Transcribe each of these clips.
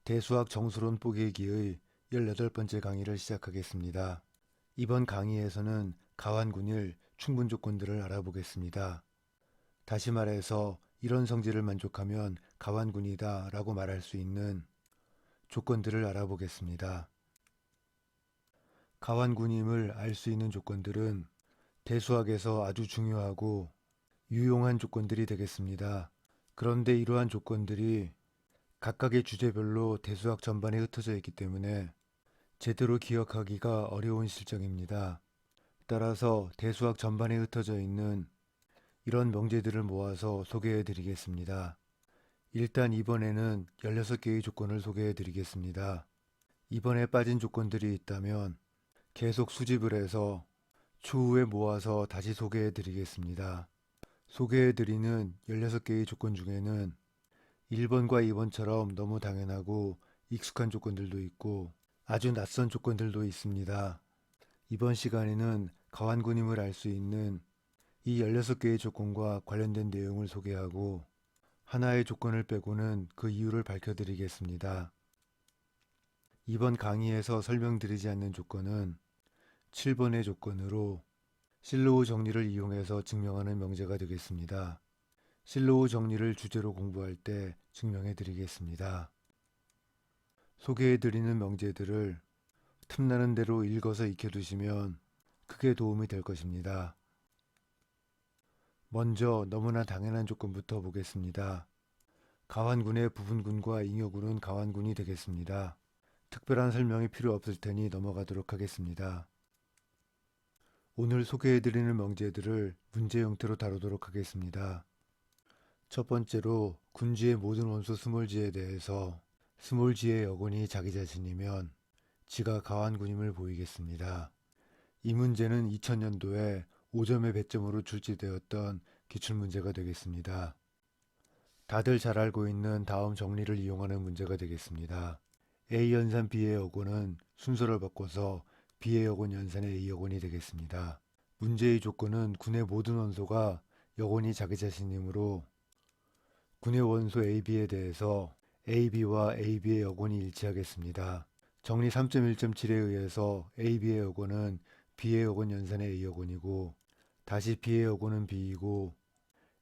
대수학 정수론 뽀개기의 18번째 강의를 시작하겠습니다. 이번 강의에서는 가완군일 충분 조건들을 알아보겠습니다. 다시 말해서 이런 성질을 만족하면 가완군이다 라고 말할 수 있는 조건들을 알아보겠습니다. 가완군임을 알 수 있는 조건들은 대수학에서 아주 중요하고 유용한 조건들이 되겠습니다. 그런데 이러한 조건들이 각각의 주제별로 대수학 전반에 흩어져 있기 때문에 제대로 기억하기가 어려운 실정입니다. 따라서 대수학 전반에 흩어져 있는 이런 명제들을 모아서 소개해 드리겠습니다. 일단 이번에는 16개의 조건을 소개해 드리겠습니다. 이번에 빠진 조건들이 있다면 계속 수집을 해서 추후에 모아서 다시 소개해 드리겠습니다. 소개해 드리는 16개의 조건 중에는 1번과 2번처럼 너무 당연하고 익숙한 조건들도 있고 아주 낯선 조건들도 있습니다. 이번 시간에는 가완군임을 알 수 있는 이 16개의 조건과 관련된 내용을 소개하고 하나의 조건을 빼고는 그 이유를 밝혀드리겠습니다. 이번 강의에서 설명드리지 않는 조건은 7번의 조건으로 실로우 정리를 이용해서 증명하는 명제가 되겠습니다. 실로우 정리를 주제로 공부할 때 증명해 드리겠습니다. 소개해 드리는 명제들을 틈나는 대로 읽어서 익혀두시면 크게 도움이 될 것입니다. 먼저 너무나 당연한 조건부터 보겠습니다. 가완군의 부분군과 잉여군은 가완군이 되겠습니다. 특별한 설명이 필요 없을 테니 넘어가도록 하겠습니다. 오늘 소개해 드리는 명제들을 문제 형태로 다루도록 하겠습니다. 첫 번째로 군지의 모든 원소 스몰지에 대해서 스몰지의 여군이 자기 자신이면 지가 가완군임을 보이겠습니다. 이 문제는 2000년도에 5점의 배점으로 출제되었던 기출문제가 되겠습니다. 다들 잘 알고 있는 다음 정리를 이용하는 문제가 되겠습니다. A 연산 B의 여군은 순서를 바꿔서 B의 여군 연산의 A 여군이 되겠습니다. 문제의 조건은 군의 모든 원소가 여군이 자기 자신이므로 군의 원소 AB에 대해서 AB와 AB의 여군이 일치하겠습니다. 정리 3.1.7에 의해서 AB의 여군은 B의 여군 연산의 A 여군이고 다시 B의 여군은 B이고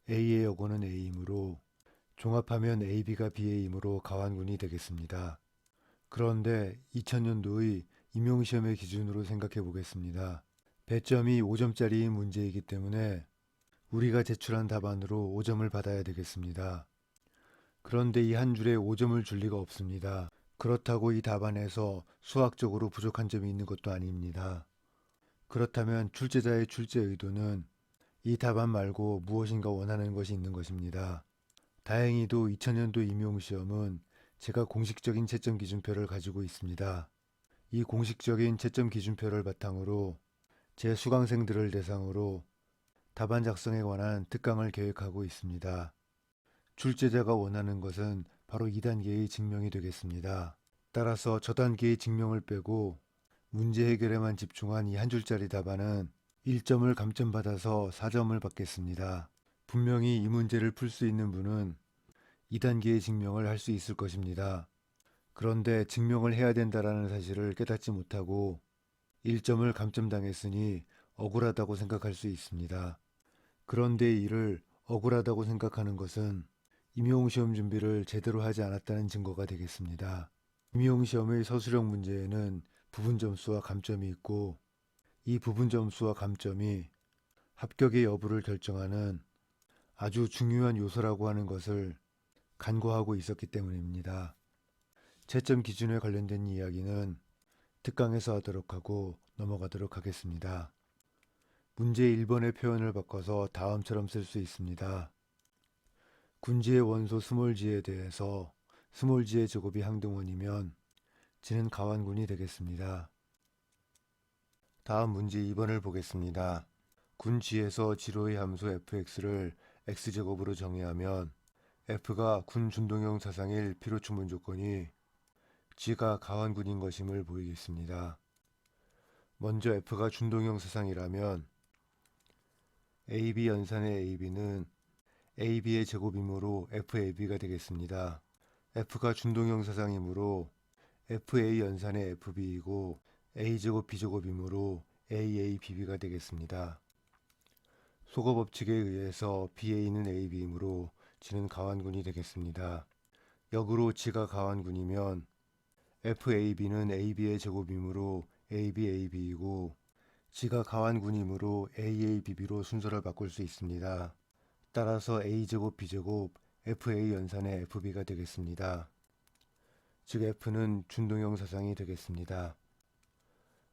A의 여군은 A이므로 종합하면 AB가 B의이므로 가완군이 되겠습니다. 그런데 2000년도의 임용시험의 기준으로 생각해 보겠습니다. 배점이 5점짜리인 문제이기 때문에 우리가 제출한 답안으로 5점을 받아야 되겠습니다. 그런데 이 한 줄에 5점을 줄 리가 없습니다. 그렇다고 이 답안에서 수학적으로 부족한 점이 있는 것도 아닙니다. 그렇다면 출제자의 출제 의도는 이 답안 말고 무엇인가 원하는 것이 있는 것입니다. 다행히도 2000년도 임용시험은 제가 공식적인 채점 기준표를 가지고 있습니다. 이 공식적인 채점 기준표를 바탕으로 제 수강생들을 대상으로 답안 작성에 관한 특강을 계획하고 있습니다. 출제자가 원하는 것은 바로 2단계의 증명이 되겠습니다. 따라서 저 단계의 증명을 빼고 문제 해결에만 집중한 이 한 줄짜리 답안은 1점을 감점받아서 4점을 받겠습니다. 분명히 이 문제를 풀 수 있는 분은 2단계의 증명을 할 수 있을 것입니다. 그런데 증명을 해야 된다라는 사실을 깨닫지 못하고 1점을 감점당했으니 억울하다고 생각할 수 있습니다. 그런데 이를 억울하다고 생각하는 것은 임용시험 준비를 제대로 하지 않았다는 증거가 되겠습니다. 임용시험의 서술형 문제에는 부분점수와 감점이 있고 이 부분점수와 감점이 합격의 여부를 결정하는 아주 중요한 요소라고 하는 것을 간과하고 있었기 때문입니다. 채점 기준에 관련된 이야기는 특강에서 하도록 하고 넘어가도록 하겠습니다. 문제 1번의 표현을 바꿔서 다음처럼 쓸 수 있습니다. 군지의 원소 스몰지에 대해서 스몰지의 제곱이 항등원이면 지는 가완군이 되겠습니다. 다음 문제 2번을 보겠습니다. 군지에서 지로의 함수 fx를 x제곱으로 정의하면 f가 군 준동형 사상일 필요 충분 조건이 g가 가완군인 것임을 보이겠습니다. 먼저 f가 준동형 사상이라면 AB 연산의 AB는 AB의 제곱이므로 FAB가 되겠습니다. F가 준동형 사상이므로 FA 연산의 FB이고 A제곱 B제곱이므로 AABB가 되겠습니다. 소거 법칙에 의해서 BA는 AB이므로 G는 가완군이 되겠습니다. 역으로 G가 가완군이면 FAB는 AB의 제곱이므로 ABAB이고 G가 가완군이므로 AABB로 순서를 바꿀 수 있습니다. 따라서 A제곱 B제곱 FA 연산의 FB가 되겠습니다. 즉 F는 준동형 사상이 되겠습니다.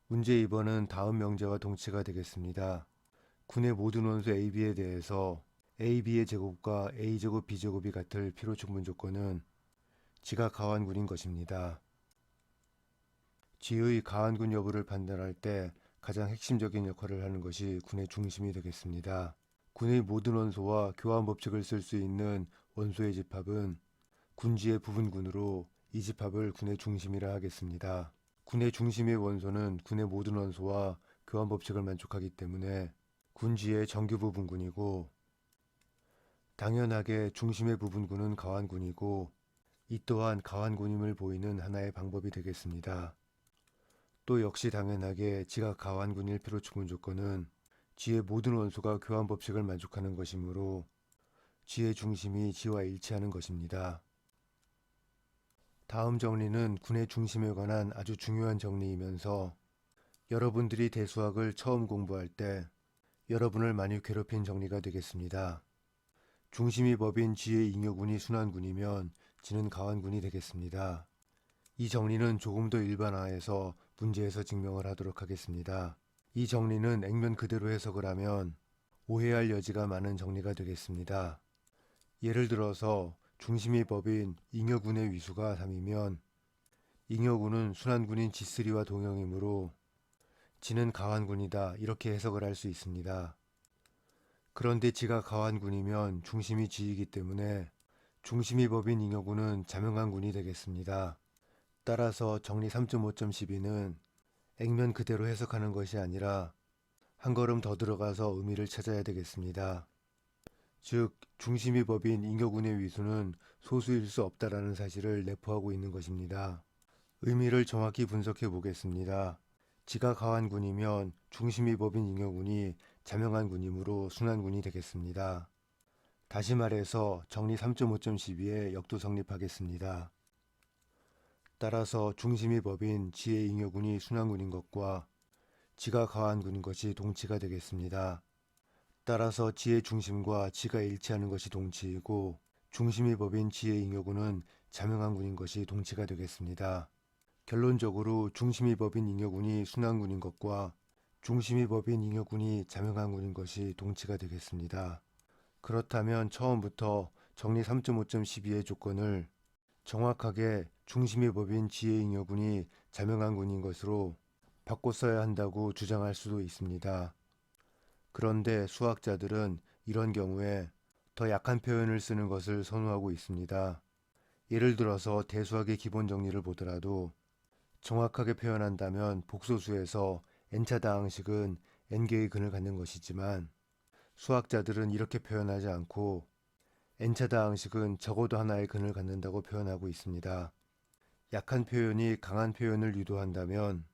문제 2번은 다음 명제와 동치가 되겠습니다. 군의 모든 원소 AB에 대해서 AB의 제곱과 A제곱 B제곱이 같을 필요 충분 조건은 G가 가완군인 것입니다. G의 가완군 여부를 판단할 때 가장 핵심적인 역할을 하는 것이 군의 중심이 되겠습니다. 군의 모든 원소와 교환 법칙을 쓸 수 있는 원소의 집합은 군지의 부분군으로 이 집합을 군의 중심이라 하겠습니다. 군의 중심의 원소는 군의 모든 원소와 교환 법칙을 만족하기 때문에 군지의 정규 부분군이고 당연하게 중심의 부분군은 가완군이고 이 또한 가완군임을 보이는 하나의 방법이 되겠습니다. 또 역시 당연하게 G가 가완군일 필요 충분 조건은 G의 모든 원소가 교환 법칙을 만족하는 것이므로 G의 중심이 G와 일치하는 것입니다. 다음 정리는 군의 중심에 관한 아주 중요한 정리이면서 여러분들이 대수학을 처음 공부할 때 여러분을 많이 괴롭힌 정리가 되겠습니다. 중심이 법인 G의 잉여군이 순환군이면 G는 가완군이 되겠습니다. 이 정리는 조금 더 일반화해서 문제에서 증명을 하도록 하겠습니다. 이 정리는 액면 그대로 해석을 하면 오해할 여지가 많은 정리가 되겠습니다. 예를 들어서 중심이 법인 잉여군의 위수가 3이면 잉여군은 순환군인 G3와 동형이므로 G는 가완군이다 이렇게 해석을 할 수 있습니다. 그런데 G가 가완군이면 중심이 G이기 때문에 중심이 법인 잉여군은 자명한군이 되겠습니다. 따라서 정리 3.5.12는 액면 그대로 해석하는 것이 아니라 한 걸음 더 들어가서 의미를 찾아야 되겠습니다. 즉 중심이 법인 잉여군의 위수는 소수일 수 없다라는 사실을 내포하고 있는 것입니다. 의미를 정확히 분석해 보겠습니다. G가 가완군이면 중심이 법인 잉여군이 자명한군이므로 순환군이 되겠습니다. 다시 말해서 정리 3.5.12에 역도 성립하겠습니다. 따라서 중심이 법인 G의 잉여군이 순환군인 것과 G가 가완군인 것이 동치가 되겠습니다. 따라서 G의 중심과 G가 일치하는 것이 동치이고 중심이 법인 G의 잉여군은 자명한군인 것이 동치가 되겠습니다. 결론적으로 중심이 법인 잉여군이 순환군인 것과 중심이 법인 잉여군이 자명한군인 것이 동치가 되겠습니다. 그렇다면 처음부터 정리 3.5.12의 조건을 정확하게 중심이 법인 G의 잉여군이 자명한군인 것으로 바꿔 써야 한다고 주장할 수도 있습니다. 그런데 수학자들은 이런 경우에 더 약한 표현을 쓰는 것을 선호하고 있습니다. 예를 들어서 대수학의 기본 정리를 보더라도 정확하게 표현한다면 복소수에서 n차 다항식은 n개의 근을 갖는 것이지만 수학자들은 이렇게 표현하지 않고 n차 다항식은 적어도 하나의 근을 갖는다고 표현하고 있습니다. 약한 표현이 강한 표현을 유도한다면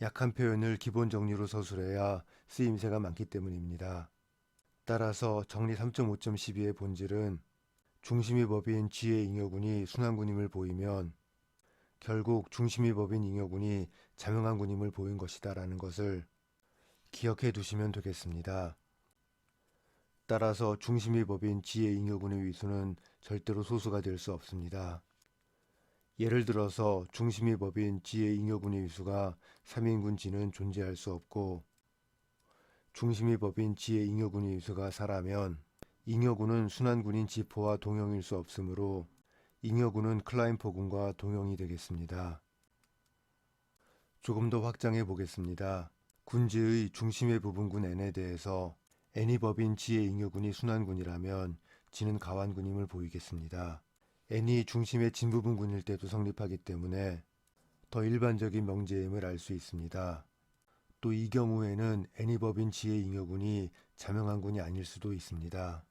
약한 표현을 기본 정리로 서술해야 쓰임새가 많기 때문입니다. 따라서 정리 3.5.12의 본질은 중심이 법인 G의 잉여군이 순환군임을 보이면 결국 중심이 법인 잉여군이 자명한군임을 보인 것이다 라는 것을 기억해 두시면 되겠습니다. 따라서 중심이 법인 G의 잉여군의 위수는 절대로 소수가 될 수 없습니다. 예를 들어서 중심이 법인 G의 잉여군의 위수가 3인군 G는 존재할 수 없고 중심이 법인 G의 잉여군의 위수가 4라면 잉여군은 순환군인 G4와 동형일 수 없으므로 잉여군은 클라인포군과 동형이 되겠습니다. 조금 더 확장해 보겠습니다. 군지의 중심의 부분군 N에 대해서 N이 법인 G의 잉여군이 순환군이라면 G는 가완군임을 보이겠습니다. N이 중심의 진부분군일 때도 성립하기 때문에 더 일반적인 명제임을 알 수 있습니다. 또 이 경우에는 N이 법인 G의 잉여군이 자명한군이 아닐 수도 있습니다.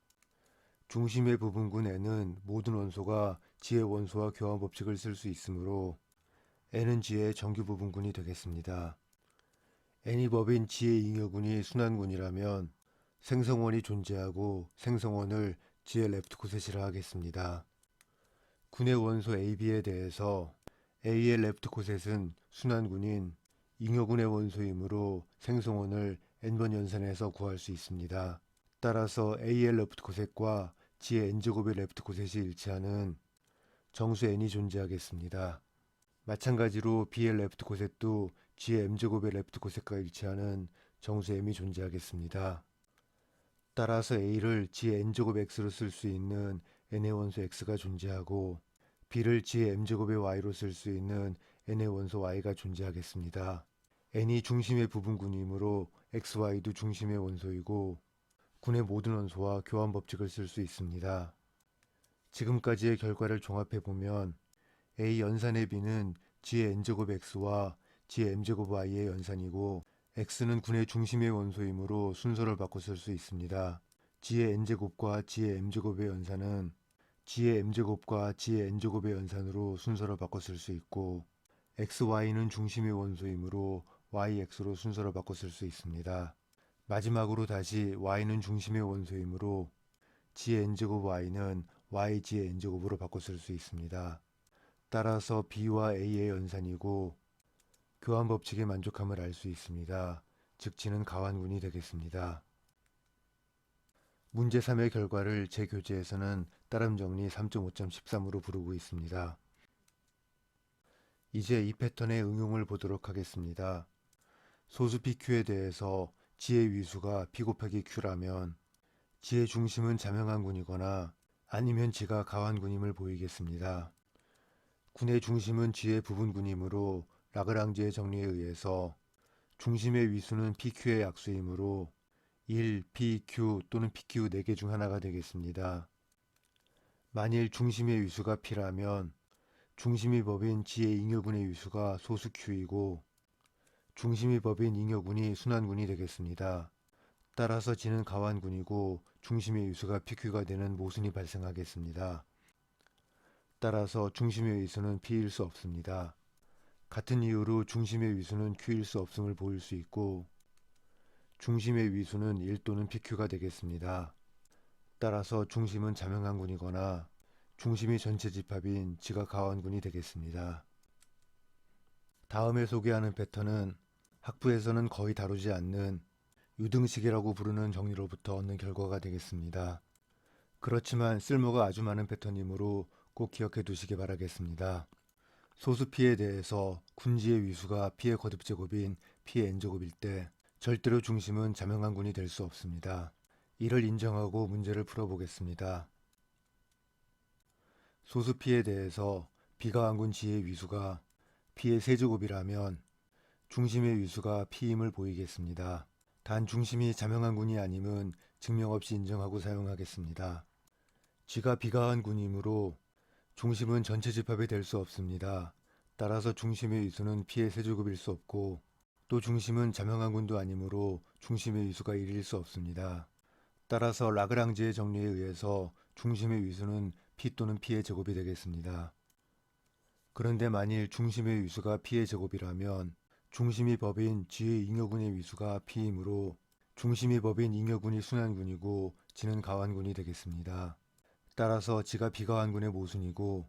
중심의 부분군 N은 모든 원소가 G의 원소와 교환 법칙을 쓸 수 있으므로 N은 G의 정규 부분군이 되겠습니다. N이 법인 G의 잉여군이 순환군이라면 생성원이 존재하고 생성원을 G의 레프트 코셋이라 하겠습니다. 군의 원소 AB에 대해서 A의 레프트 코셋은 순환군인 잉여군의 원소이므로 생성원을 N번 연산해서 구할 수 있습니다. 따라서 A의 레프트 코셋과 G의 N제곱의 레프트 코셋이 일치하는 정수 N이 존재하겠습니다. 마찬가지로 B의 레프트 코셋도 G의 M제곱의 레프트 코셋과 일치하는 정수 M이 존재하겠습니다. 따라서 A를 G의 N제곱 X로 쓸 수 있는 N의 원소 X가 존재하고 B를 G의 M제곱의 Y로 쓸 수 있는 N의 원소 Y가 존재하겠습니다. N이 중심의 부분군이므로 XY도 중심의 원소이고 군의 모든 원소와 교환 법칙을 쓸 수 있습니다. 지금까지의 결과를 종합해보면 A 연산의 B는 G의 N제곱 X와 G의 M제곱 Y의 연산이고 X는 군의 중심의 원소이므로 순서를 바꿔 쓸 수 있습니다. G의 N제곱과 G의 M제곱의 연산은 G의 M제곱과 G의 N제곱의 연산으로 순서를 바꿔 쓸 수 있고 XY는 중심의 원소이므로 YX로 순서를 바꿔 쓸 수 있습니다. 마지막으로 다시 Y는 중심의 원소이므로 G의 N제곱 Y는 YG의 N제곱으로 바꿔 쓸 수 있습니다. 따라서 B와 A의 연산이고 교환 법칙에 만족함을 알 수 있습니다. 즉 G는 가완군이 되겠습니다. 문제 3의 결과를 제 교재에서는 따름 정리 3.5.13으로 부르고 있습니다. 이제 이 패턴의 응용을 보도록 하겠습니다. 소수 PQ에 대해서 G의 위수가 P 곱하기 Q라면 G의 중심은 자명한군이거나 아니면 G가 가완군임을 보이겠습니다. 군의 중심은 G의 부분군이므로 라그랑지의 정리에 의해서 중심의 위수는 PQ의 약수이므로 1, PQ 또는 PQ 4개 중 하나가 되겠습니다. 만일 중심의 위수가 P라면 중심이 법인 G의 잉여군의 위수가 소수 Q이고 중심이 법인 잉여군이 순환군이 되겠습니다. 따라서 G는 가완군이고 중심의 위수가 PQ가 되는 모순이 발생하겠습니다. 따라서 중심의 위수는 P일 수 없습니다. 같은 이유로 중심의 위수는 Q일 수 없음을 보일 수 있고 중심의 위수는 1 또는 PQ가 되겠습니다. 따라서 중심은 자명한군이거나 중심이 전체 집합인 G가 가완군이 되겠습니다. 다음에 소개하는 패턴은 학부에서는 거의 다루지 않는 유등식이라고 부르는 정리로부터 얻는 결과가 되겠습니다. 그렇지만 쓸모가 아주 많은 패턴이므로 꼭 기억해 두시기 바라겠습니다. 소수 P에 대해서 군지의 위수가 P의 거듭제곱인 P의 N제곱일 때 절대로 중심은 자명한군이 될 수 없습니다. 이를 인정하고 문제를 풀어보겠습니다. 소수 P에 대해서 비가완군 G의 위수가 P의 세제곱이라면 중심의 위수가 P임을 보이겠습니다. 단 중심이 자명한군이 아님은 증명 없이 인정하고 사용하겠습니다. G가 비가완군이므로 중심은 전체 집합이 될 수 없습니다. 따라서 중심의 위수는 P의 세제곱일 수 없고 또 중심은 자명한군도 아니므로 중심의 위수가 1일 수 없습니다. 따라서 라그랑지의 정리에 의해서 중심의 위수는 P 또는 P의 제곱이 되겠습니다. 그런데 만일 중심의 위수가 P의 제곱이라면 중심이 법인 G의 잉여군의 위수가 P이므로 중심이 법인 잉여군이 순환군이고 G는 가완군이 되겠습니다. 따라서 G가 비가완군의 모순이고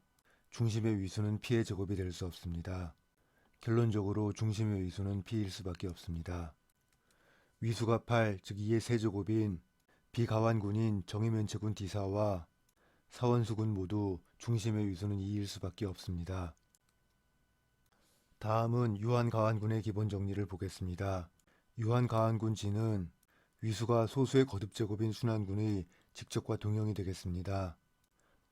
중심의 위수는 P의 제곱이 될 수 없습니다. 결론적으로 중심의 위수는 P일 수밖에 없습니다. 위수가 8, 즉 2의 세제곱인 비가완군인 정의면체군 D사와 사원수군 모두 중심의 위수는 2일 수밖에 없습니다. 다음은 유한가완군의 기본 정리를 보겠습니다. 유한가완군 G는 위수가 소수의 거듭제곱인 순환군의 직접과 동형이 되겠습니다.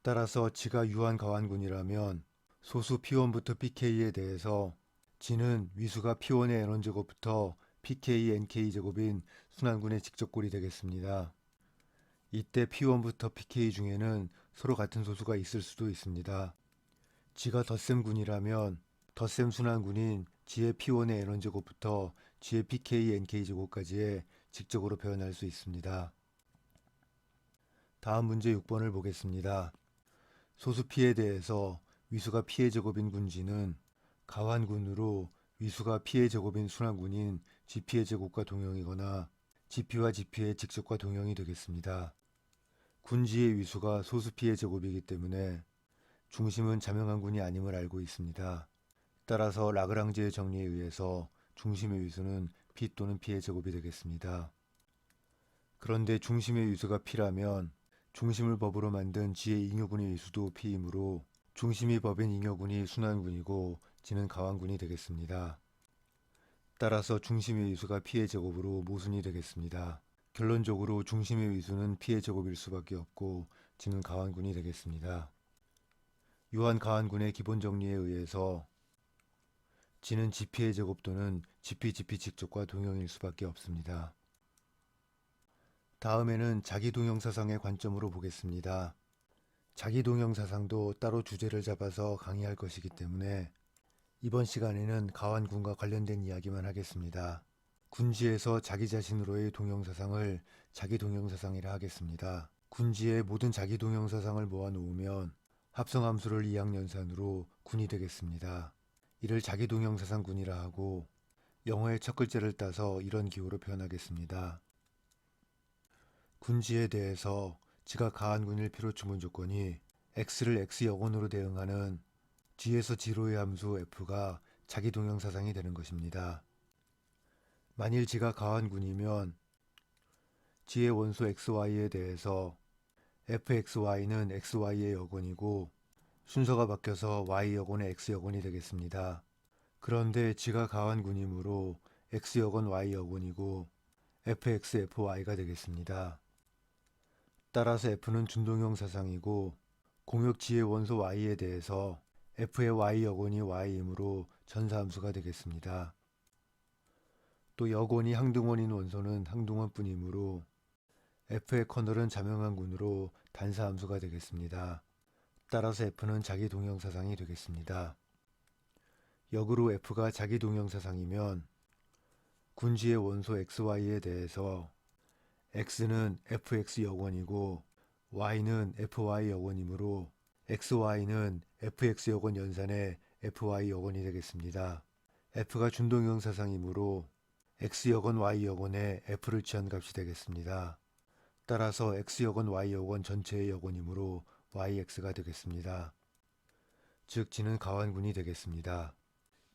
따라서 G가 유한가완군이라면 소수 P1부터 PK에 대해서 G는 위수가 P1의 N원제곱부터 PK NK제곱인 순환군의 직접골이 되겠습니다. 이때 P1부터 PK 중에는 서로 같은 소수가 있을 수도 있습니다. G가 덧셈군이라면 덧셈 순환군인 G의 P1의 N원제곱부터 G의 PK NK제곱까지의 직접으로 표현할 수 있습니다. 다음 문제 6번을 보겠습니다. 소수피에 대해서 위수가 피의 제곱인 군지는 가환군으로 위수가 피의 제곱인 순환군인 지피의 제곱과 동형이거나 지피와 지피의 직접과 동형이 되겠습니다. 군지의 위수가 소수피의 제곱이기 때문에 중심은 자명한군이 아님을 알고 있습니다. 따라서 라그랑지의 정리에 의해서 중심의 위수는 p 또는 p의 제곱이 되겠습니다. 그런데 중심의 위수가 p라면 중심을 법으로 만든 지의 잉여군의 위수도 p이므로 중심이 법인 잉여군이 순환군이고 지는 가환군이 되겠습니다. 따라서 중심의 위수가 p의 제곱으로 모순이 되겠습니다. 결론적으로 중심의 위수는 p의 제곱일 수밖에 없고 지는 가환군이 되겠습니다. 요한 가환군의 기본 정리에 의해서 지는 지피의 제곱 또는 지피 직접과 동형일 수밖에 없습니다. 다음에는 자기동형사상의 관점으로 보겠습니다. 자기동형사상도 따로 주제를 잡아서 강의할 것이기 때문에 이번 시간에는 가환군과 관련된 이야기만 하겠습니다. 군지에서 자기 자신으로의 동형사상을 자기동형사상이라 하겠습니다. 군지의 모든 자기동형사상을 모아놓으면 합성함수를 2학년산으로 군이 되겠습니다. 이를 자기동형사상군이라 하고 영어의 첫 글자를 따서 이런 기호로 표현하겠습니다. 군지에 대해서 지가 가환군일 필요추문 조건이 x를 x여건으로 대응하는 g에서 g로의 함수 f가 자기동형사상이 되는 것입니다. 만일 지가 가환군이면 g의 원소 xy에 대해서 fxy는 xy의 여건이고 순서가 바뀌어서 y여건의 x여건이 되겠습니다. 그런데 지가 가환군이므로 x여건 y여건이고 fx, fy가 되겠습니다. 따라서 f는 준동형 사상이고 공역 지의 원소 y에 대해서 f의 y여건이 y이므로 전사함수가 되겠습니다. 또 여건이 항등원인 원소는 항등원뿐이므로 f의 커널은 자명한군으로 단사함수가 되겠습니다. 따라서 f는 자기동형사상이 되겠습니다. 역으로 f가 자기동형사상이면 군지의 원소 xy에 대해서 x는 fx 여건이고 y는 fy 여건이므로 xy는 fx 여건 연산의 fy 여건이 되겠습니다. f가 준동형 사상이므로 x 여건 y 여건에 f를 취한 값이 되겠습니다. 따라서 x 여건 y 여건 전체의 여건이므로 yx가 되겠습니다. 즉 지는 가환군이 되겠습니다.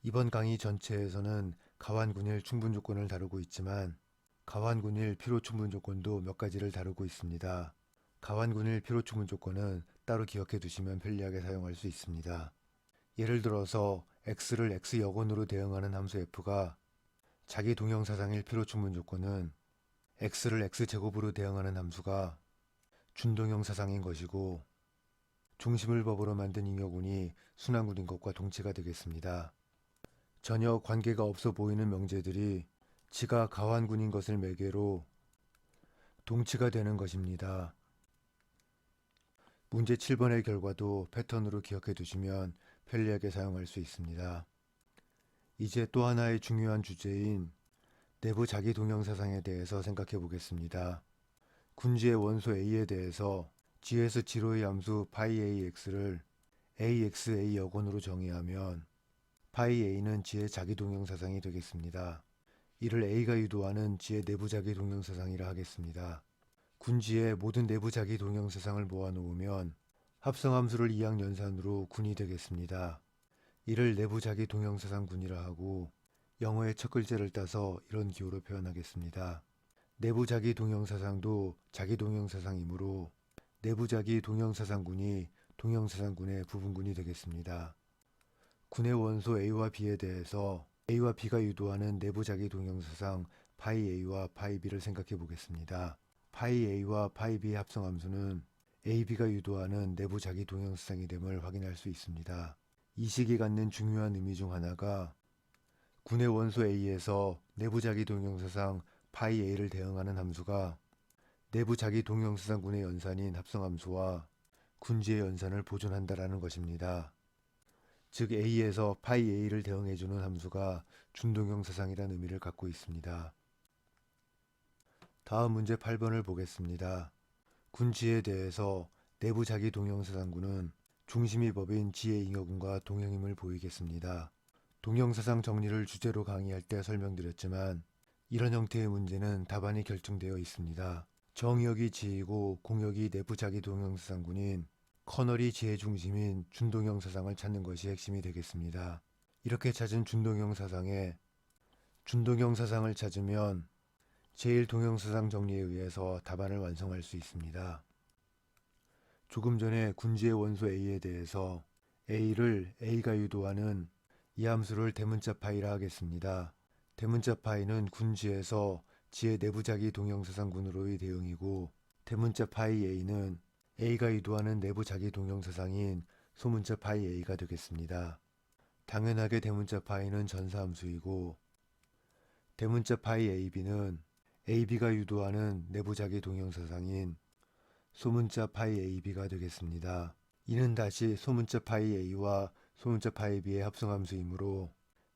이번 강의 전체에서는 가환군일 충분조건을 다루고 있지만 가환군일 필요충분조건도 몇 가지를 다루고 있습니다. 가환군일 필요충분조건은 따로 기억해 두시면 편리하게 사용할 수 있습니다. 예를 들어서 x를 x여건으로 대응하는 함수 f가 자기동형사상일 필요충분조건은 x를 x제곱으로 대응하는 함수가 준동형사상인 것이고 중심을 법으로 만든 잉여군이 순환군인 것과 동치가 되겠습니다. 전혀 관계가 없어 보이는 명제들이 지가 가환군인 것을 매개로 동치가 되는 것입니다. 문제 7번의 결과도 패턴으로 기억해 두시면 편리하게 사용할 수 있습니다. 이제 또 하나의 중요한 주제인 내부 자기동형사상에 대해서 생각해 보겠습니다. 군지의 원소 A에 대해서 G에서 G로의 함수 πAx를 AXA 여건으로 정의하면 πA는 G의 자기동형사상이 되겠습니다. 이를 A가 유도하는 G의 내부 자기동형사상이라 하겠습니다. 군지의 모든 내부 자기동형사상을 모아놓으면 합성함수를 2학 연산으로 군이 되겠습니다. 이를 내부 자기동형사상군이라 하고 영어의 첫 글자를 따서 이런 기호로 표현하겠습니다. 내부 자기동형사상도 자기동형사상이므로 내부 자기동형사상군이 동형사상군의 부분군이 되겠습니다. 군의 원소 A와 B에 대해서 A와 B가 유도하는 내부 자기동형사상 πA와 πB를 생각해 보겠습니다. πA와 πB의 합성함수는 AB가 유도하는 내부 자기동형사상이 됨을 확인할 수 있습니다. 이 식이 갖는 중요한 의미 중 하나가 군의 원소 A에서 내부 자기동형사상 πA를 대응하는 함수가 내부 자기동형사상군의 연산인 합성함수와 군지의 연산을 보존한다라는 것입니다. 즉 A에서 πA를 대응해주는 함수가 준동형사상이라는 의미를 갖고 있습니다. 다음 문제 8번을 보겠습니다. 군지에 대해서 내부 자기 동형사상군은 중심이 법인 지의 잉여군과 동형임을 보이겠습니다. 동형사상 정리를 주제로 강의할 때 설명드렸지만 이런 형태의 문제는 답안이 결정되어 있습니다. 정의역이 지이고 공역이 내부 자기 동형사상군인 커널이 지의 중심인 준동형 사상을 찾는 것이 핵심이 되겠습니다. 이렇게 찾은 준동형 사상을 찾으면 제1동형사상 정리에 의해서 답안을 완성할 수 있습니다. 조금 전에 군지의 원소 A에 대해서 A를 A가 유도하는 이 함수를 대문자 파이라 하겠습니다. 대문자 파이는 군지에서 지의 내부자기 동형사상군으로의 대응이고, 대문자 파이 A는 A가 유도하는 내부자기 동형사상인 소문자 파이 A가 되겠습니다. 당연하게 대문자 파이는 전사함수이고, 대문자 파이 AB는 AB가 유도하는 내부자기 동형사상인 소문자 파이 AB가 되겠습니다. 이는 다시 소문자 파이 A와 소문자 파이 B의 합성함수이므로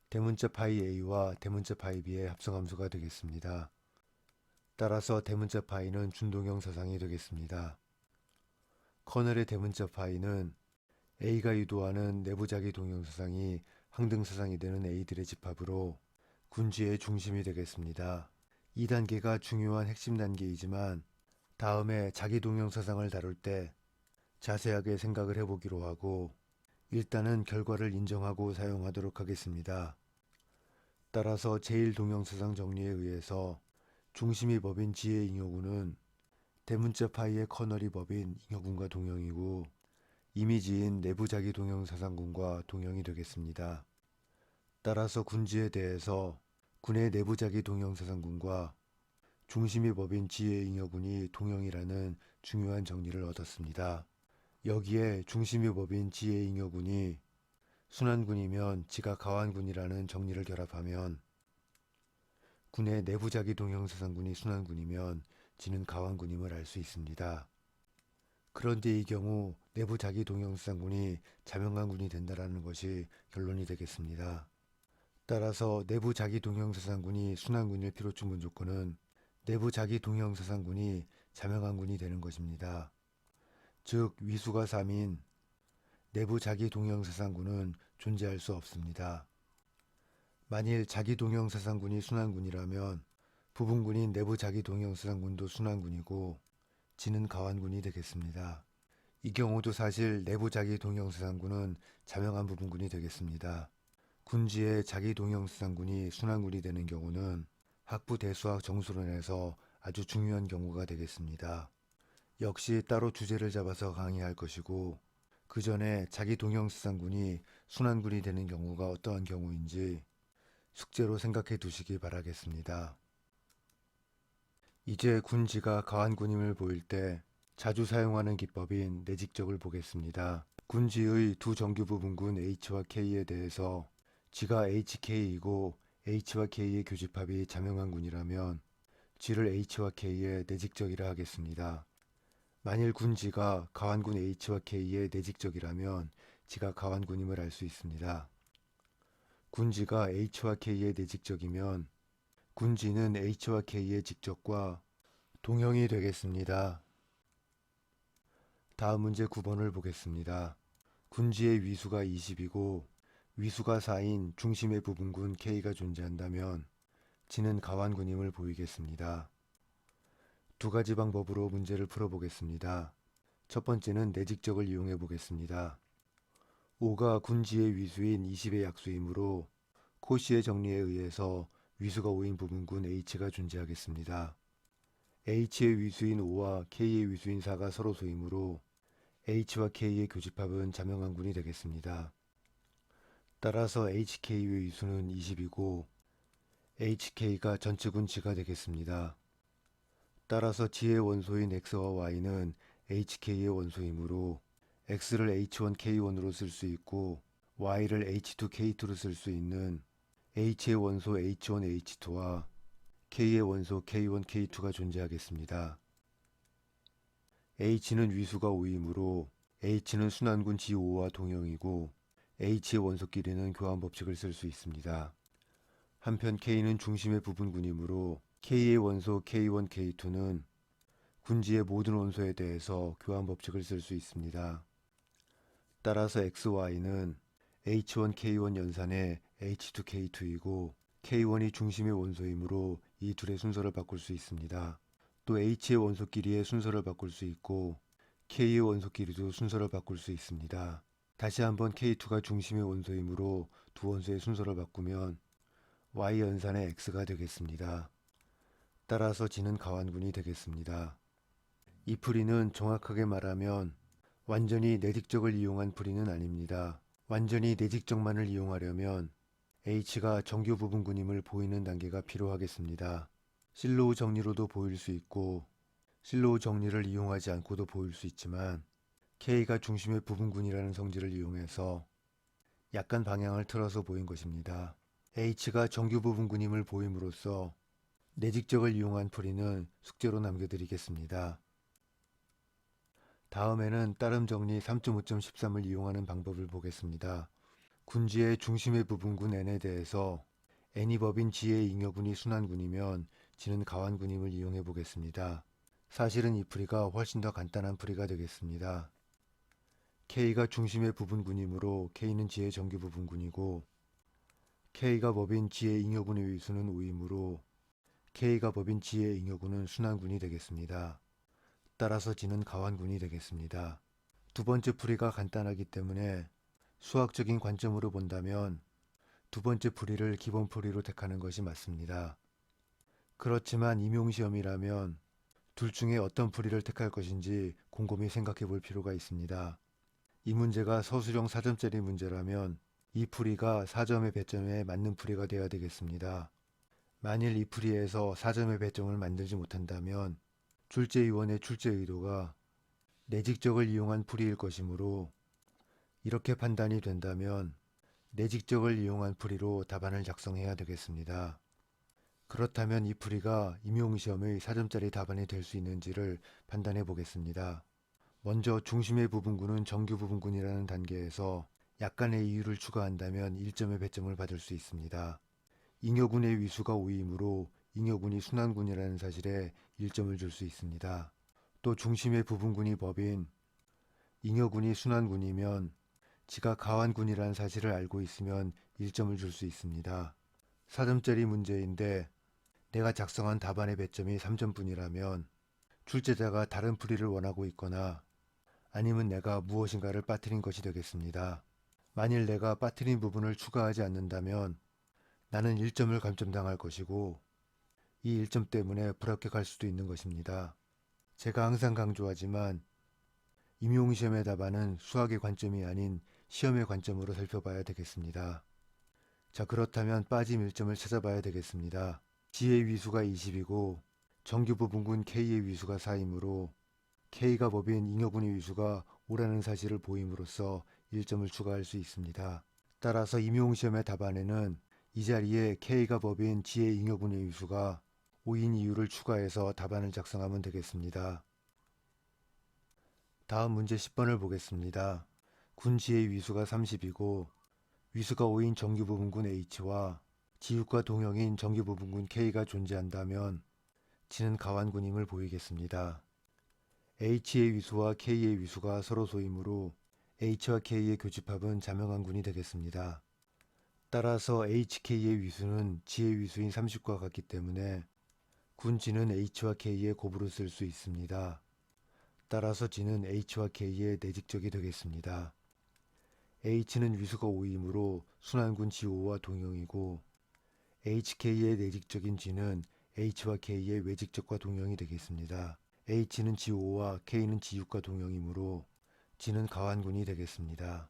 대문자 파이 A와 대문자 파이 B의 합성함수가 되겠습니다. 따라서 대문자 파이는 준동형 사상이 되겠습니다. 커널의 대문자 파이는 A가 유도하는 내부자기 동형사상이 항등사상이 되는 A들의 집합으로 군지의 중심이 되겠습니다. 이 단계가 중요한 핵심 단계이지만 다음에 자기 동형사상을 다룰 때 자세하게 생각을 해보기로 하고 일단은 결과를 인정하고 사용하도록 하겠습니다. 따라서 제1동형사상 정리에 의해서 중심이 법인 지의 잉여군은 대문자 파이의 커널이 법인 잉여군과 동형이고 이미지인 내부자기 동형사상군과 동형이 되겠습니다. 따라서 군지에 대해서 군의 내부자기 동형사상군과 중심이 법인 지의 잉여군이 동형이라는 중요한 정리를 얻었습니다. 여기에 중심이 법인 지의 잉여군이 순환군이면 지가 가환군이라는 정리를 결합하면 군의 내부자기 동형사상군이 순환군이면 지는 가환군임을 알 수 있습니다. 그런데 이 경우 내부자기 동형사상군이 자명한군이 된다라는 것이 결론이 되겠습니다. 따라서 내부자기 동형사상군이 순환군일 필요 충분 조건은 내부자기 동형사상군이 자명한군이 되는 것입니다. 즉 위수가 3인 내부자기 동형사상군은 존재할 수 없습니다. 만일 자기 동형사상군이 순환군이라면 부분군인 내부자기 동형사상군도 순환군이고 지는 가환군이 되겠습니다. 이 경우도 사실 내부자기 동형사상군은 자명한 부분군이 되겠습니다. 군지의 자기 동형사상군이 순환군이 되는 경우는 학부 대수학 정수론에서 아주 중요한 경우가 되겠습니다. 역시 따로 주제를 잡아서 강의할 것이고 그 전에 자기 동형사상군이 순환군이 되는 경우가 어떠한 경우인지 숙제로 생각해 두시기 바라겠습니다. 이제 군지가 가환군임을 보일 때 자주 사용하는 기법인 내직적을 보겠습니다. 군지의 두 정규 부분군 H와 K에 대해서 지가 HK이고 H와 K의 교집합이 자명한 군이라면 지를 H와 K의 내직적이라 하겠습니다. 만일 군지가 가환군 H와 K의 내직적이라면 지가 가환군임을 알 수 있습니다. 군지가 H와 K의 내직적이면 군지는 H와 K의 직적과 동형이 되겠습니다. 다음 문제 9번을 보겠습니다. 군지의 위수가 20이고 위수가 4인 중심의 부분군 K가 존재한다면 지는 가환군임을 보이겠습니다. 두 가지 방법으로 문제를 풀어보겠습니다. 첫 번째는 내직적을 이용해 보겠습니다. 5가 군지의 위수인 20의 약수이므로 코시의 정리에 의해서 위수가 5인 부분군 H가 존재하겠습니다. H의 위수인 5와 K의 위수인 4가 서로 소이므로 H와 K의 교집합은 자명한 군이 되겠습니다. 따라서 HK의 위수는 20이고 HK가 전체군 지가 되겠습니다. 따라서 지의 원소인 X와 Y는 HK의 원소이므로 X를 H1K1으로 쓸 수 있고 Y를 H2K2로 쓸 수 있는 H의 원소 H1H2와 K의 원소 K1K2가 존재하겠습니다. H는 위수가 5이므로 H는 순환군 G5와 동형이고 H의 원소끼리는 교환 법칙을 쓸 수 있습니다. 한편 K는 중심의 부분군이므로 K의 원소 K1, K2는 군지의 모든 원소에 대해서 교환 법칙을 쓸 수 있습니다. 따라서 XY는 H1K1 연산의 H2K2이고 K1이 중심의 원소이므로 이 둘의 순서를 바꿀 수 있습니다. 또 H의 원소끼리의 순서를 바꿀 수 있고 K의 원소끼리도 순서를 바꿀 수 있습니다. 다시 한번 K2가 중심의 원소이므로 두 원소의 순서를 바꾸면 Y 연산의 X가 되겠습니다. 따라서 G는 가완군이 되겠습니다. 이 풀이는 정확하게 말하면 완전히 내직적을 이용한 풀이는 아닙니다. 완전히 내직적만을 이용하려면 H가 정규 부분군임을 보이는 단계가 필요하겠습니다. 실로우 정리로도 보일 수 있고 실로우 정리를 이용하지 않고도 보일 수 있지만 K가 중심의 부분군이라는 성질을 이용해서 약간 방향을 틀어서 보인 것입니다. H가 정규 부분군임을 보임으로써 내직적을 이용한 풀이는 숙제로 남겨드리겠습니다. 다음에는 따름 정리 3.5.13을 이용하는 방법을 보겠습니다. 군지의 중심의 부분군 n에 대해서 n이 법인 G의 잉여군이 순환군이면 G는 가완군임을 이용해 보겠습니다. 사실은 이 풀이가 훨씬 더 간단한 풀이가 되겠습니다. K가 중심의 부분군이므로 K는 G의 정규 부분군이고 K가 법인 G의 잉여군의 위수는 5이므로 K가 법인 G의 잉여군은 순환군이 되겠습니다. 따라서 G는 가완군이 되겠습니다. 두 번째 풀이가 간단하기 때문에 수학적인 관점으로 본다면 두 번째 풀이를 기본 풀이로 택하는 것이 맞습니다. 그렇지만 임용시험이라면 둘 중에 어떤 풀이를 택할 것인지 곰곰이 생각해 볼 필요가 있습니다. 이 문제가 서술형 4점짜리 문제라면 이 풀이가 4점의 배점에 맞는 풀이가 되어야 되겠습니다. 만일 이 풀이에서 4점의 배점을 만들지 못한다면 출제위원의 출제 의도가 내직적을 이용한 풀이일 것이므로 이렇게 판단이 된다면 내직적을 이용한 풀이로 답안을 작성해야 되겠습니다. 그렇다면 이 풀이가 임용시험의 4점짜리 답안이 될 수 있는지를 판단해 보겠습니다. 먼저 중심의 부분군은 정규 부분군이라는 단계에서 약간의 이유를 추가한다면 1점의 배점을 받을 수 있습니다. 잉여군의 위수가 5이므로 잉여군이 순환군이라는 사실에 1점을 줄 수 있습니다. 또 중심의 부분군이 법인 잉여군이 순환군이면 지가 가완군이라는 사실을 알고 있으면 1점을 줄 수 있습니다. 4점짜리 문제인데 내가 작성한 답안의 배점이 3점뿐이라면 출제자가 다른 풀이를 원하고 있거나 아니면 내가 무엇인가를 빠뜨린 것이 되겠습니다. 만일 내가 빠뜨린 부분을 추가하지 않는다면 나는 1점을 감점당할 것이고 이 1점 때문에 불합격할 수도 있는 것입니다. 제가 항상 강조하지만 임용시험의 답안은 수학의 관점이 아닌 시험의 관점으로 살펴봐야 되겠습니다. 자, 그렇다면 빠짐 1점을 찾아봐야 되겠습니다. G의 위수가 20이고 정규 부분군 K의 위수가 4이므로 K가 법인 잉여군의 위수가 5라는 사실을 보임으로써 1점을 추가할 수 있습니다. 따라서 임용시험의 답안에는 이 자리에 K가 법인 G의 잉여군의 위수가 5인 이유를 추가해서 답안을 작성하면 되겠습니다. 다음 문제 10번을 보겠습니다. 군 G의 위수가 30이고 위수가 5인 정규 부분군 H와 지읒과 동형인 정규 부분군 K가 존재한다면 G는 가완군임을 보이겠습니다. H의 위수와 K의 위수가 서로 소이므로 H와 K의 교집합은 자명한군이 되겠습니다. 따라서 HK의 위수는 G의 위수인 30과 같기 때문에 군 G는 H와 K의 곱으로 쓸 수 있습니다. 따라서 G는 H와 K의 내직적이 되겠습니다. H는 위수가 5이므로 순환군 G5와 동형이고 HK의 내직적인 G는 H와 K의 외직적과 동형이 되겠습니다. H는 G5와 K는 G6과 동형이므로 G는 가완군이 되겠습니다.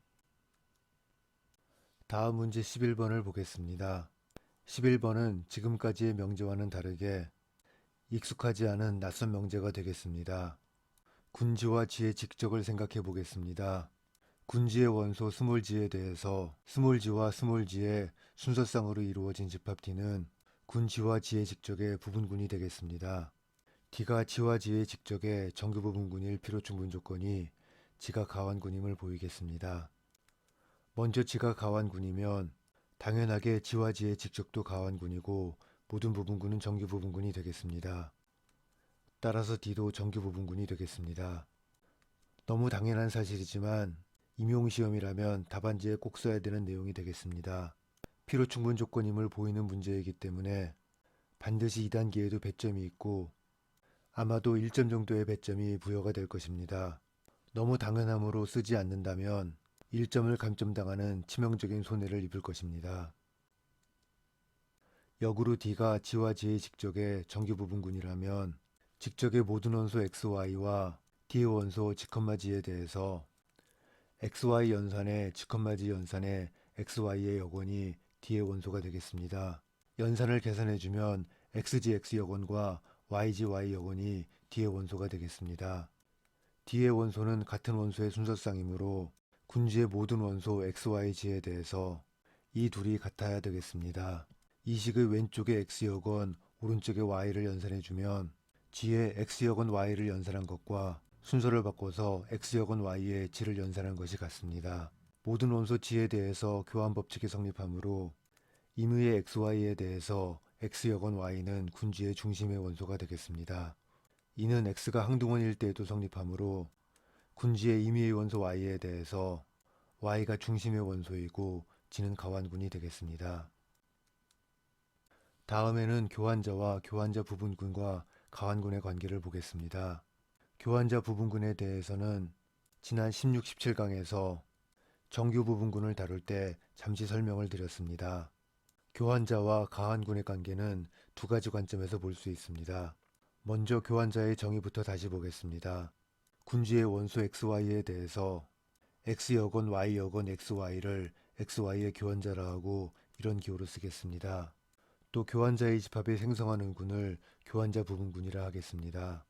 다음 문제 11번을 보겠습니다. 11번은 지금까지의 명제와는 다르게 익숙하지 않은 낯선 명제가 되겠습니다. 군지와 지의 직적을 생각해 보겠습니다. 군지의 원소 스몰g에 대해서 스몰g와 스몰g의 순서상으로 이루어진 집합 D는 군지와 지의 직적의 부분군이 되겠습니다. D가 지와 지의 직적의 정규 부분군일 필요 충분 조건이 지가 가완군임을 보이겠습니다. 먼저 지가 가완군이면 당연하게 지와 지의 직적도 가완군이고 모든 부분군은 정규 부분군이 되겠습니다. 따라서 D도 정규 부분군이 되겠습니다. 너무 당연한 사실이지만 임용시험이라면 답안지에 꼭 써야 되는 내용이 되겠습니다. 필요충분 조건임을 보이는 문제이기 때문에 반드시 2단계에도 배점이 있고 아마도 1점 정도의 배점이 부여가 될 것입니다. 너무 당연함으로 쓰지 않는다면 1점을 감점당하는 치명적인 손해를 입을 것입니다. 역으로 D가 G와 G의 직적의 정규 부분군이라면 직적의 모든 원소 XY와 D의 원소 G,G에 대해서 XY 연산의 G,G 연산의 XY의 여건이 D의 원소가 되겠습니다. 연산을 계산해주면 XGX 여건과 YGY 여건이 D의 원소가 되겠습니다. D의 원소는 같은 원소의 순서쌍이므로 군지의 모든 원소 XYG에 대해서 이 둘이 같아야 되겠습니다. 이 식의 왼쪽에 X여건, 오른쪽에 Y를 연산해주면 G에 X여건 Y를 연산한 것과 순서를 바꿔서 X여건 Y에 G를 연산한 것이 같습니다. 모든 원소 G에 대해서 교환 법칙이 성립하므로 임의의 XY에 대해서 X여건 Y는 군지의 중심의 원소가 되겠습니다. 이는 X가 항등원일 때에도 성립하므로 군지의 임의의 원소 Y에 대해서 Y가 중심의 원소이고 G는 가완군이 되겠습니다. 다음에는 교환자와 교환자 부분군과 가완군의 관계를 보겠습니다. 교환자 부분군에 대해서는 지난 16, 17강에서 정규 부분군을 다룰 때 잠시 설명을 드렸습니다. 교환자와 가완군의 관계는 두 가지 관점에서 볼 수 있습니다. 먼저 교환자의 정의부터 다시 보겠습니다. 군지의 원소 XY에 대해서 X여건 Y여건 XY를 XY의 교환자라 하고 이런 기호로 쓰겠습니다. 또 교환자의 집합이 생성하는 군을 교환자 부분군이라 하겠습니다.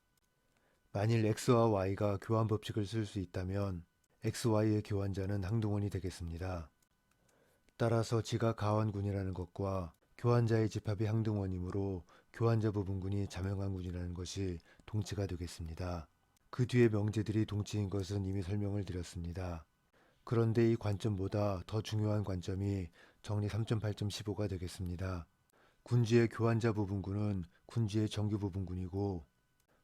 만일 X와 Y가 교환 법칙을 쓸 수 있다면 XY의 교환자는 항등원이 되겠습니다. 따라서 G가 가완군이라는 것과 교환자의 집합이 항등원이므로 교환자 부분군이 자명항군이라는 것이 동치가 되겠습니다. 그 뒤에 명제들이 동치인 것은 이미 설명을 드렸습니다. 그런데 이 관점보다 더 중요한 관점이 정리 3.8.15가 되겠습니다. 군지의 교환자 부분군은 군지의 정규 부분군이고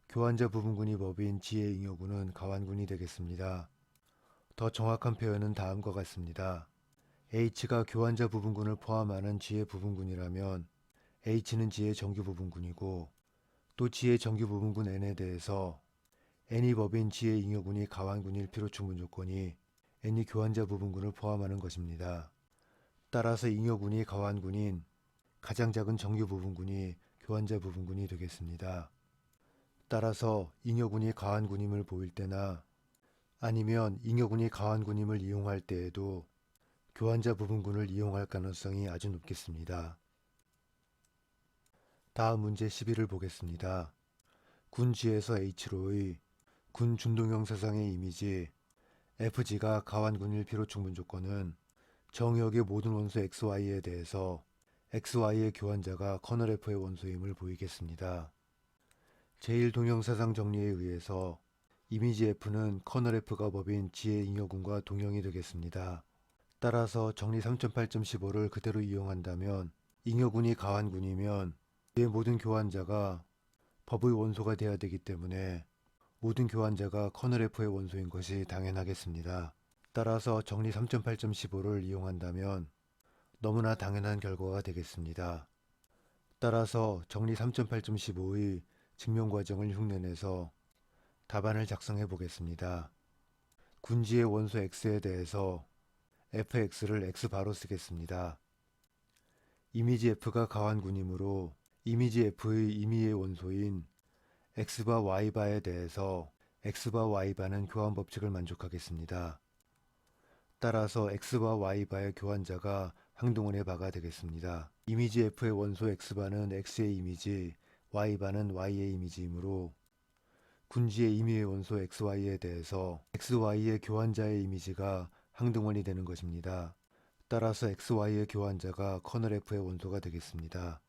교환자 부분군이 법인 G의 잉여군은 가완군이 되겠습니다. 더 정확한 표현은 다음과 같습니다. H가 교환자 부분군을 포함하는 G의 부분군이라면 H는 G의 정규 부분군이고 또 G의 정규 부분군 N에 대해서 N이 법인 G의 잉여군이 가완군일 필요충분 조건이 N이 교환자 부분군을 포함하는 것입니다. 따라서 잉여군이 가완군인 가장 작은 정규 부분군이 교환자 부분군이 되겠습니다. 따라서 잉여군이 가완군임을 보일 때나 아니면 잉여군이 가완군임을 이용할 때에도 교환자 부분군을 이용할 가능성이 아주 높겠습니다. 다음 문제 11을 보겠습니다. 군지에서 H로의 군 준동형사상의 이미지 FG가 가완군일 필요충분 조건은 정역의 모든 원소 XY에 대해서 XY의 교환자가 커널 F의 원소임을 보이겠습니다. 제1동형사상 정리에 의해서 이미지 F는 커널 F가 법인 G의 잉여군과 동형이 되겠습니다. 따라서 정리 3.8.15를 그대로 이용한다면 잉여군이 가완군이면 G의 모든 교환자가 법의 원소가 되어야 되기 때문에 모든 교환자가 커널 F의 원소인 것이 당연하겠습니다. 따라서 정리 3.8.15를 이용한다면 너무나 당연한 결과가 되겠습니다. 따라서 정리 3.8.15의 증명과정을 흉내내서 답안을 작성해 보겠습니다. 군지의 원소 X에 대해서 fx를 x바로 쓰겠습니다. 이미지 F가 가완군이므로 이미지 F의 임의의 원소인 x바 y바에 대해서 x바 y바는 교환 법칙을 만족하겠습니다. 따라서 x바 y바의 교환자가 항등원의 바가 되겠습니다. 이미지 F의 원소 x바는 x의 이미지, y바는 y의 이미지이므로 군지의 임의의 원소 xy에 대해서 xy의 교환자의 이미지가 항등원이 되는 것입니다. 따라서 xy의 교환자가 커널 F의 원소가 되겠습니다.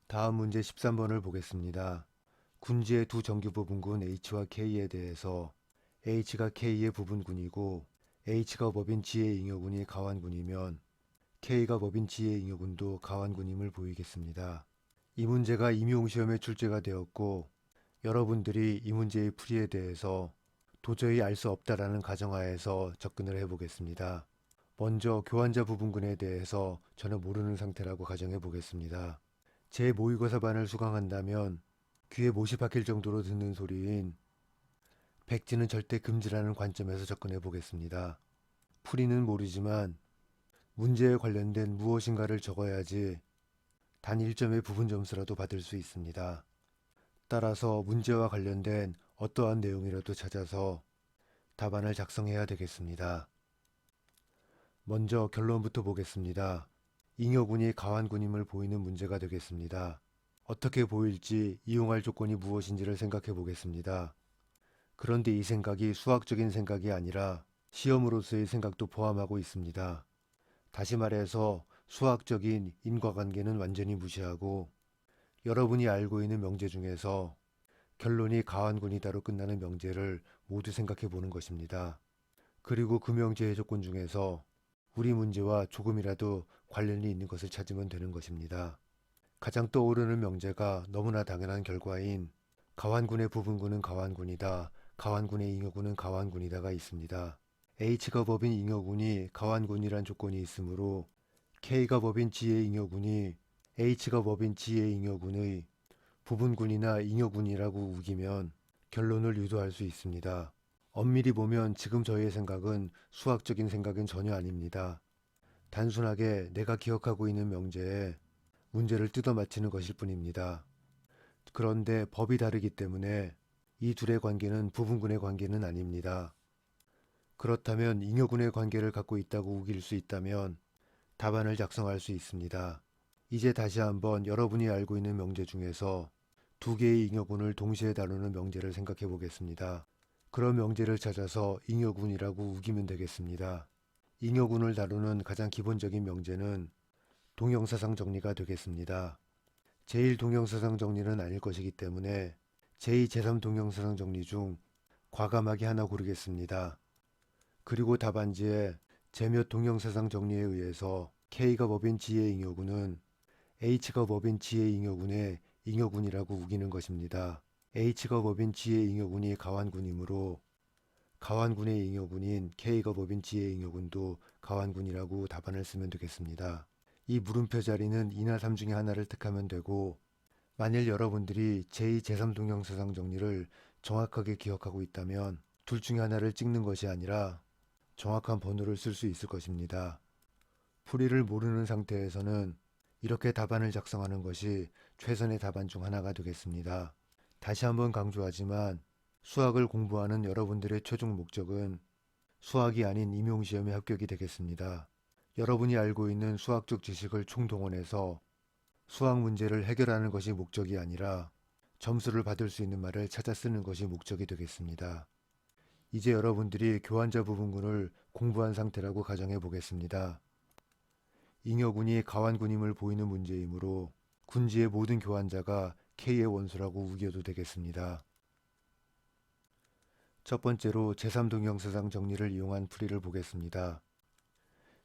다음 문제 13번을 보겠습니다. 군지의 두 정규 부분군 H와 K에 대해서 H가 K의 부분군이고 H가 법인 G의 잉여군이 가완군이면 K가 법인 G의 잉여군도 가완군임을 보이겠습니다. 이 문제가 임용시험에 출제가 되었고 여러분들이 이 문제의 풀이에 대해서 도저히 알 수 없다라는 가정하에서 접근을 해보겠습니다. 먼저 교환자 부분군에 대해서 전혀 모르는 상태라고 가정해 보겠습니다. 제 모의고사반을 수강한다면 귀에 못이 박힐 정도로 듣는 소리인 백지는 절대 금지라는 관점에서 접근해 보겠습니다. 풀이는 모르지만 문제에 관련된 무엇인가를 적어야지 단 1점의 부분 점수라도 받을 수 있습니다. 따라서 문제와 관련된 어떠한 내용이라도 찾아서 답안을 작성해야 되겠습니다. 먼저 결론부터 보겠습니다. 잉여군이 가완군임을 보이는 문제가 되겠습니다. 어떻게 보일지 이용할 조건이 무엇인지를 생각해 보겠습니다. 그런데 이 생각이 수학적인 생각이 아니라 시험으로서의 생각도 포함하고 있습니다. 다시 말해서 수학적인 인과관계는 완전히 무시하고 여러분이 알고 있는 명제 중에서 결론이 가완군이다로 끝나는 명제를 모두 생각해 보는 것입니다. 그리고 그 명제의 조건 중에서 우리 문제와 조금이라도 관련이 있는 것을 찾으면 되는 것입니다. 가장 떠오르는 명제가 너무나 당연한 결과인 가완군의 부분군은 가완군이다, 가완군의 잉여군은 가완군이다가 있습니다. H가 법인 잉여군이 가완군이란 조건이 있으므로 K가 법인 G의 잉여군이 H가 법인 G의 잉여군의 부분군이나 잉여군이라고 우기면 결론을 유도할 수 있습니다. 엄밀히 보면 지금 저희의 생각은 수학적인 생각은 전혀 아닙니다. 단순하게 내가 기억하고 있는 명제에 문제를 뜯어 맞히는 것일 뿐입니다. 그런데 법이 다르기 때문에 이 둘의 관계는 부분군의 관계는 아닙니다. 그렇다면 잉여군의 관계를 갖고 있다고 우길 수 있다면 답안을 작성할 수 있습니다. 이제 다시 한번 여러분이 알고 있는 명제 중에서 두 개의 잉여군을 동시에 다루는 명제를 생각해 보겠습니다. 그런 명제를 찾아서 잉여군이라고 우기면 되겠습니다. 잉여군을 다루는 가장 기본적인 명제는 동형사상 정리가 되겠습니다. 제1동형사상 정리는 아닐 것이기 때문에 제2, 제3 동형사상 정리 중 과감하게 하나 고르겠습니다. 그리고 답안지에 제몇 동형사상 정리에 의해서 K가 법인 G의 잉여군은 H가 법인 G의 잉여군의 잉여군이라고 우기는 것입니다. H가 법인 G의 잉여군이 가완군이므로 가완군의 잉여군인 K가 법인 G의 잉여군도 가완군이라고 답안을 쓰면 되겠습니다. 이 물음표 자리는 2나 3 중에 하나를 택하면 되고 만일 여러분들이 제2, 제3 동형사상 정리를 정확하게 기억하고 있다면 둘 중에 하나를 찍는 것이 아니라 정확한 번호를 쓸 수 있을 것입니다. 풀이를 모르는 상태에서는 이렇게 답안을 작성하는 것이 최선의 답안 중 하나가 되겠습니다. 다시 한번 강조하지만 수학을 공부하는 여러분들의 최종 목적은 수학이 아닌 임용시험의 합격이 되겠습니다. 여러분이 알고 있는 수학적 지식을 총동원해서 수학 문제를 해결하는 것이 목적이 아니라 점수를 받을 수 있는 말을 찾아 쓰는 것이 목적이 되겠습니다. 이제 여러분들이 교환자 부분군을 공부한 상태라고 가정해 보겠습니다. 잉여군이 가완군임을 보이는 문제이므로 군지의 모든 교환자가 K의 원수라고 우겨도 되겠습니다. 첫 번째로 제3동형사상 정리를 이용한 풀이를 보겠습니다.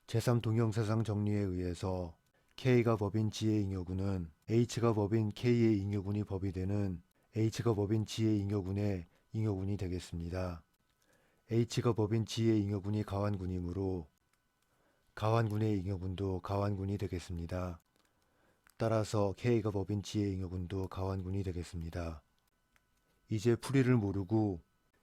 제3동형사상 정리에 의해서 K가 법인 G의 잉여군은 H가 법인 K의 잉여군이 법이 되는 H가 법인 G의 잉여군의 잉여군이 되겠습니다. H가 법인 G의 잉여군이 가완군이므로 가완군의 잉여군도 가완군이 되겠습니다. 따라서 K가 법인 G의 잉여군도 가완군이 되겠습니다. 이제 풀이를 모르고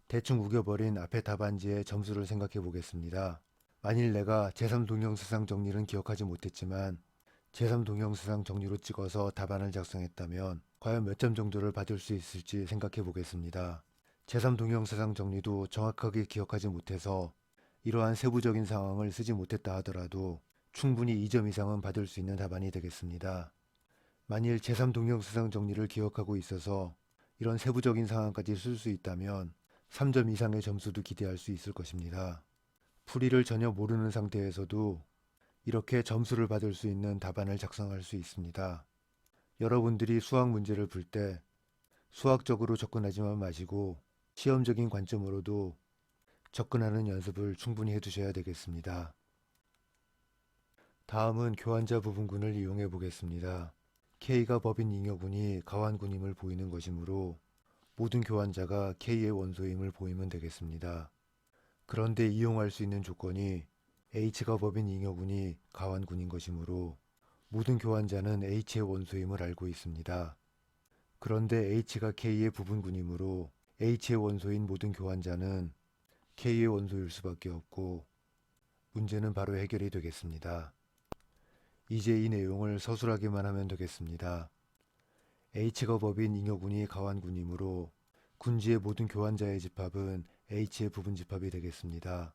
대충 우겨버린 앞의 답안지의 점수를 생각해 보겠습니다. 만일 내가 제3동형사상 정리는 기억하지 못했지만 제3동형사상 정리로 찍어서 답안을 작성했다면 과연 몇 점 정도를 받을 수 있을지 생각해 보겠습니다. 제3동형사상 정리도 정확하게 기억하지 못해서 이러한 세부적인 상황을 쓰지 못했다 하더라도 충분히 2점 이상은 받을 수 있는 답안이 되겠습니다. 만일 제3동형사상 정리를 기억하고 있어서 이런 세부적인 상황까지 쓸 수 있다면 3점 이상의 점수도 기대할 수 있을 것입니다. 풀이를 전혀 모르는 상태에서도 이렇게 점수를 받을 수 있는 답안을 작성할 수 있습니다. 여러분들이 수학 문제를 풀 때 수학적으로 접근하지만 마시고 시험적인 관점으로도 접근하는 연습을 충분히 해두셔야 되겠습니다. 다음은 교환자 부분군을 이용해 보겠습니다. K가 법인 잉여군이 가완군임을 보이는 것이므로 모든 교환자가 K의 원소임을 보이면 되겠습니다. 그런데 이용할 수 있는 조건이 H가 법인 잉여군이 가완군인 것이므로 모든 교환자는 H의 원소임을 알고 있습니다. 그런데 H가 K의 부분군이므로 H의 원소인 모든 교환자는 K의 원소일 수밖에 없고 문제는 바로 해결이 되겠습니다. 이제 이 내용을 서술하기만 하면 되겠습니다. H가 법인 잉여군이 가완군이므로 군지의 모든 교환자의 집합은 H의 부분집합이 되겠습니다.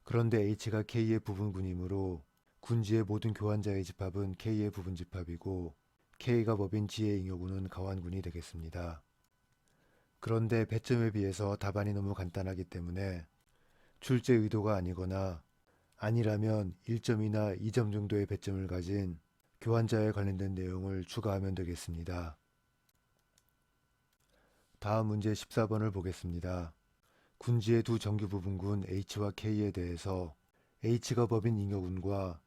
그런데 H가 K의 부분군이므로 군지의 모든 교환자의 집합은 K의 부분집합이고 K가 법인 G의 잉여군은 가완군이 되겠습니다. 그런데 배점에 비해서 답안이 너무 간단하기 때문에 출제 의도가 아니거나 아니라면 1점이나 2점 정도의 배점을 가진 교환자에 관련된 내용을 추가하면 되겠습니다. 다음 문제 14번을 보겠습니다. 군지의 두 정규 부분군 H와 K에 대해서 H가 법인 잉여군과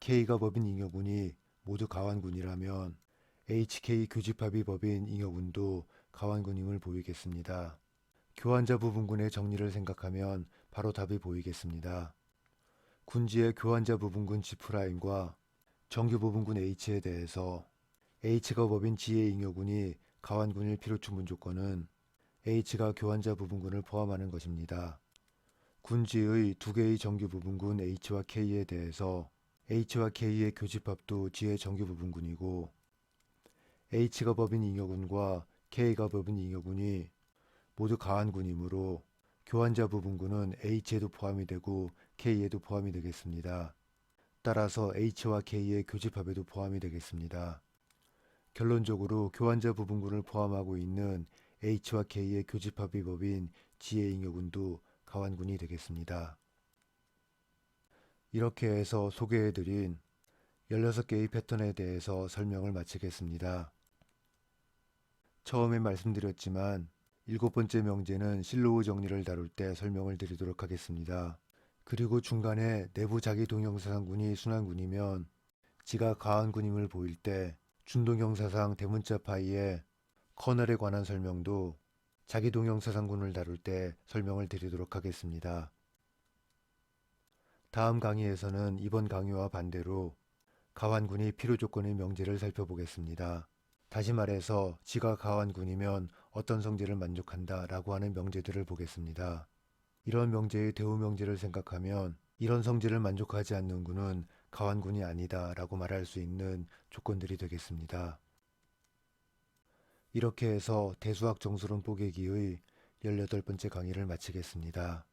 K가 법인 잉여군이 모두 가완군이라면 HK 교집합이 법인 잉여군도 가완군임을 보이겠습니다. 교환자 부분군의 정리를 생각하면 바로 답이 보이겠습니다. 군지의 교환자 부분군 G'과 정규 부분군 H에 대해서 H가 법인 G의 잉여군이 가완군일 필요 충분 조건은 H가 교환자 부분군을 포함하는 것입니다. 군지의 두 개의 정규 부분군 H와 K에 대해서 H와 K의 교집합도 G의 정규 부분군이고 H가 법인 잉여군과 K가 법인 잉여군이 모두 가완군이므로 교환자 부분군은 H에도 포함이 되고 K에도 포함이 되겠습니다. 따라서 H와 K의 교집합에도 포함이 되겠습니다. 결론적으로 교환자 부분군을 포함하고 있는 H와 K의 교집합이 법인 G의 잉여군도 가완군이 되겠습니다. 이렇게 해서 소개해드린 16개의 패턴에 대해서 설명을 마치겠습니다. 처음에 말씀드렸지만 7번째 명제는 실로우 정리를 다룰 때 설명을 드리도록 하겠습니다. 그리고 중간에 내부 자기동형사상군이 순환군이면 지가 가완군임을 보일 때 준동형사상 대문자 파이의 커널에 관한 설명도 자기동형사상군을 다룰 때 설명을 드리도록 하겠습니다. 다음 강의에서는 이번 강의와 반대로 가완군이 필요조건의 명제를 살펴보겠습니다. 다시 말해서 지가 가완군이면 어떤 성질을 만족한다 라고 하는 명제들을 보겠습니다. 이런 명제의 대우 명제를 생각하면 이런 성질을 만족하지 않는 군은 가완군이 아니다 라고 말할 수 있는 조건들이 되겠습니다. 이렇게 해서 대수학 정수론 뽀개기의 18번째 강의를 마치겠습니다.